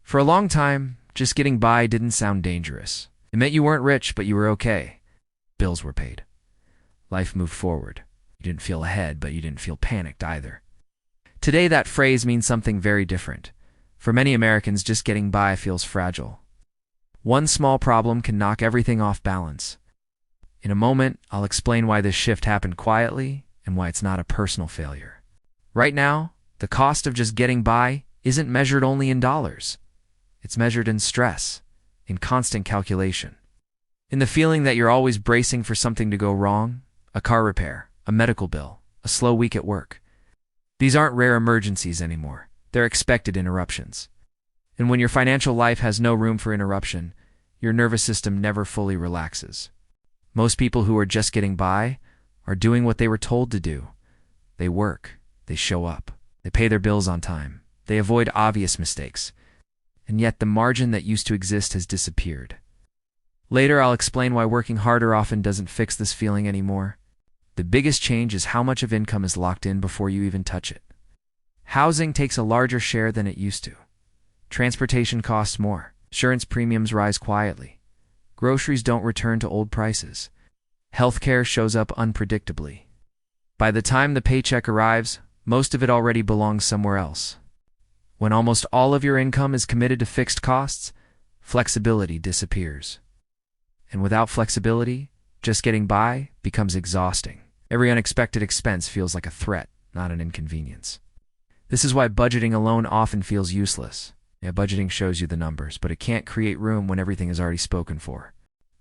For a long time, just getting by didn't sound dangerous. It meant you weren't rich, but you were okay. Bills were paid. Life moved forward. You didn't feel ahead, but you didn't feel panicked either. Today, that phrase means something very different. For many Americans, just getting by feels fragile. One small problem can knock everything off balance. In a moment, I'll explain why this shift happened quietly and why it's not a personal failure. Right now, the cost of just getting by isn't measured only in dollars. It's measured in stress, in constant calculation, in the feeling that you're always bracing for something to go wrong, a car repair, a medical bill, a slow week at work. These aren't rare emergencies anymore. They're expected interruptions. And when your financial life has no room for interruption, your nervous system never fully relaxes. Most people who are just getting by are doing what they were told to do. They work, they show up, they pay their bills on time, they avoid obvious mistakes. And yet the margin that used to exist has disappeared. Later, I'll explain why working harder often doesn't fix this feeling anymore. The biggest change is how much of income is locked in before you even touch it. Housing takes a larger share than it used to. Transportation costs more. Insurance premiums rise quietly. Groceries don't return to old prices. Healthcare shows up unpredictably. By the time the paycheck arrives, most of it already belongs somewhere else. When almost all of your income is committed to fixed costs, flexibility disappears. And without flexibility, just getting by becomes exhausting. Every unexpected expense feels like a threat, not an inconvenience. This is why budgeting alone often feels useless. Yeah, budgeting shows you the numbers, but it can't create room when everything is already spoken for.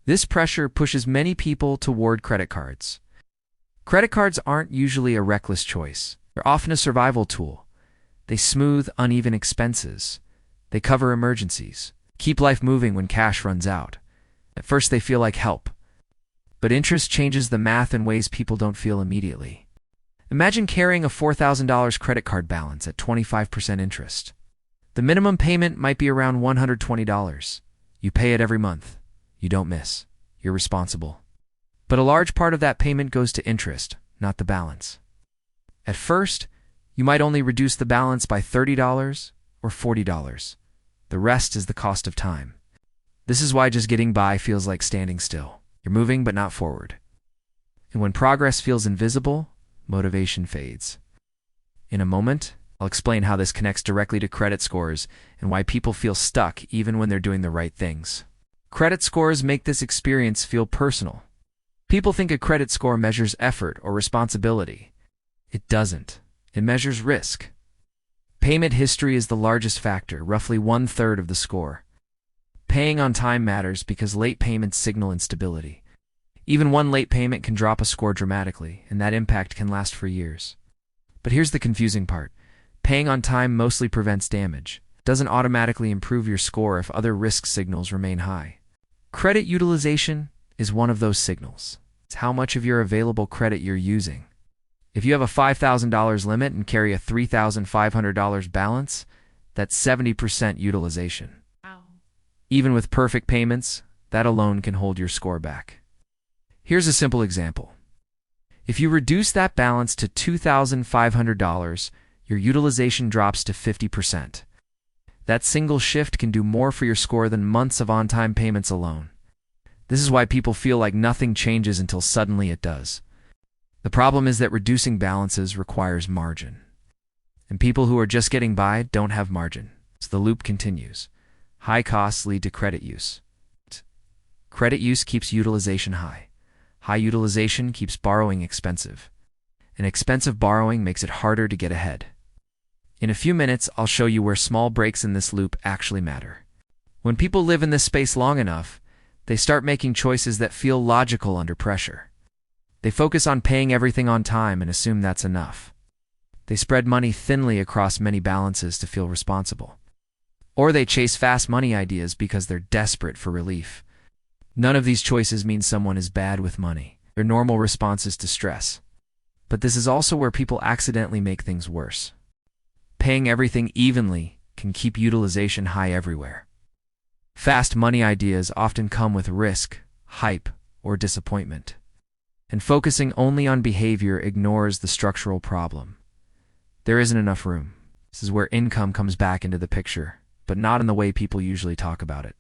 This pressure pushes many people toward credit cards. Credit cards aren't usually a reckless choice. They're often a survival tool. They smooth uneven expenses. They cover emergencies, keep life moving when cash runs out. At first they feel like help. But interest changes the math in ways people don't feel immediately. Imagine carrying a $4,000 credit card balance at 25% interest. The minimum payment might be around $120. You pay it every month. You don't miss. You're responsible. But a large part of that payment goes to interest, not the balance. At first, you might only reduce the balance by $30 or $40. The rest is the cost of time. This is why just getting by feels like standing still. You're moving but not forward. And when progress feels invisible, motivation fades. In a moment, I'll explain how this connects directly to credit scores and why people feel stuck even when they're doing the right things. Credit scores make this experience feel personal. People think a credit score measures effort or responsibility. It doesn't. It measures risk. Payment history is the largest factor, roughly 1/3 of the score. Paying on time matters because late payments signal instability. Even one late payment can drop a score dramatically, and that impact can last for years. But here's the confusing part. Paying on time mostly prevents damage. It doesn't automatically improve your score if other risk signals remain high. Credit utilization is one of those signals. It's how much of your available credit you're using. If you have a $5,000 limit and carry a $3,500 balance, that's 70% utilization. Wow. Even with perfect payments, that alone can hold your score back. Here's a simple example. If you reduce that balance to $2,500, your utilization drops to 50%. That single shift can do more for your score than months of on-time payments alone. This is why people feel like nothing changes until suddenly it does. The problem is that reducing balances requires margin. And people who are just getting by don't have margin, so the loop continues. High costs lead to credit use. Credit use keeps utilization high. High utilization keeps borrowing expensive. And expensive borrowing makes it harder to get ahead. In a few minutes, I'll show you where small breaks in this loop actually matter. When people live in this space long enough, they start making choices that feel logical under pressure. They focus on paying everything on time and assume that's enough. They spread money thinly across many balances to feel responsible. Or they chase fast money ideas because they're desperate for relief. None of these choices mean someone is bad with money. They're normal responses to stress. But this is also where people accidentally make things worse. Paying everything evenly can keep utilization high everywhere. Fast money ideas often come with risk, hype, or disappointment. And focusing only on behavior ignores the structural problem. There isn't enough room. This is where income comes back into the picture. but not in the way people usually talk about it.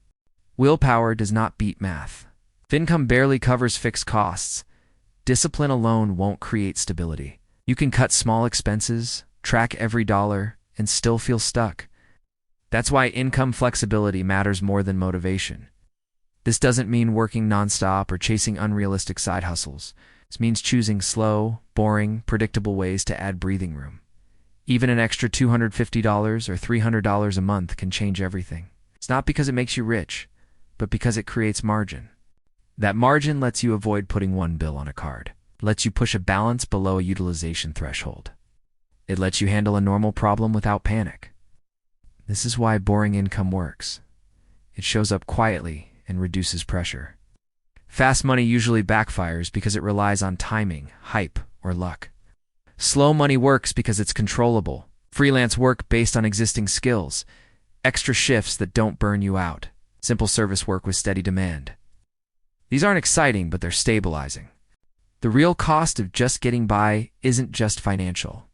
Willpower does not beat math. If income barely covers fixed costs, discipline alone won't create stability. You can cut small expenses, track every dollar, and still feel stuck. That's why income flexibility matters more than motivation. This doesn't mean working nonstop or chasing unrealistic side hustles. This means choosing slow, boring, predictable ways to add breathing room. Even an extra $250 or $300 a month can change everything. It's not because it makes you rich, but because it creates margin. That margin lets you avoid putting one bill on a card. It lets you push a balance below a utilization threshold. It lets you handle a normal problem without panic. This is why boring income works. It shows up quietly and reduces pressure. Fast money usually backfires because it relies on timing, hype, or luck. Slow money works because it's controllable. Freelance work based on existing skills. Extra shifts that don't burn you out. Simple service work with steady demand. These aren't exciting, but they're stabilizing. The real cost of just getting by isn't just financial.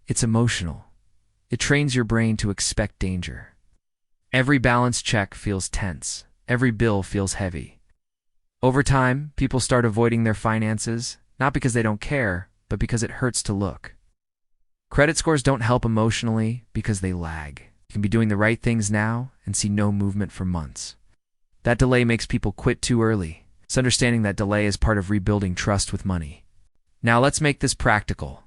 It's emotional. It trains your brain to expect danger. Every balance check feels tense. Every bill feels heavy. Over time, people start avoiding their finances, not because they don't care, but because it hurts to look. Credit scores don't help emotionally because they lag. You can be doing the right things now and see no movement for months. That delay makes people quit too early. It's understanding that delay is part of rebuilding trust with money. Now let's make this practical.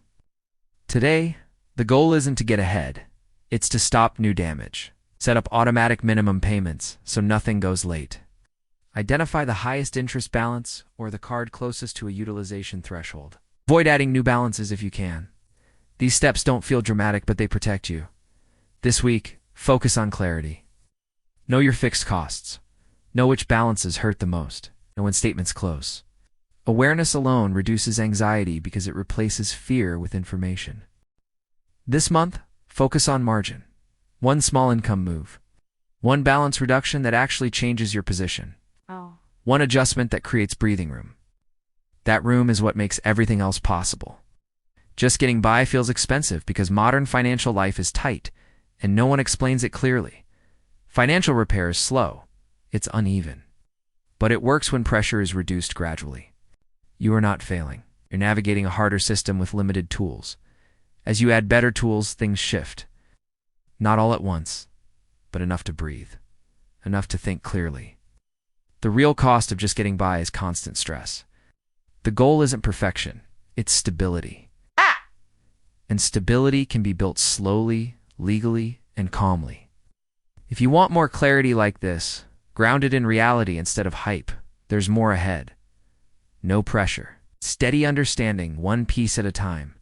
Today, the goal isn't to get ahead. It's to stop new damage. Set up automatic minimum payments so nothing goes late. Identify the highest interest balance or the card closest to a utilization threshold. Avoid adding new balances if you can. These steps don't feel dramatic, but they protect you. This week, focus on clarity. Know your fixed costs. Know which balances hurt the most. Know when statements close. Awareness alone reduces anxiety because it replaces fear with information. This month, focus on margin. One small income move. One balance reduction that actually changes your position. One adjustment that creates breathing room. That room is what makes everything else possible. Just getting by feels expensive because modern financial life is tight, and no one explains it clearly. Financial repair is slow. It's uneven. But it works when pressure is reduced gradually. You are not failing. You're navigating a harder system with limited tools. As you add better tools, things shift. Not all at once, but enough to breathe. Enough to think clearly. The real cost of just getting by is constant stress. The goal isn't perfection, it's stability. And stability can be built slowly, legally, and calmly. If you want more clarity like this, grounded in reality instead of hype, there's more ahead. No pressure. Steady understanding, one piece at a time.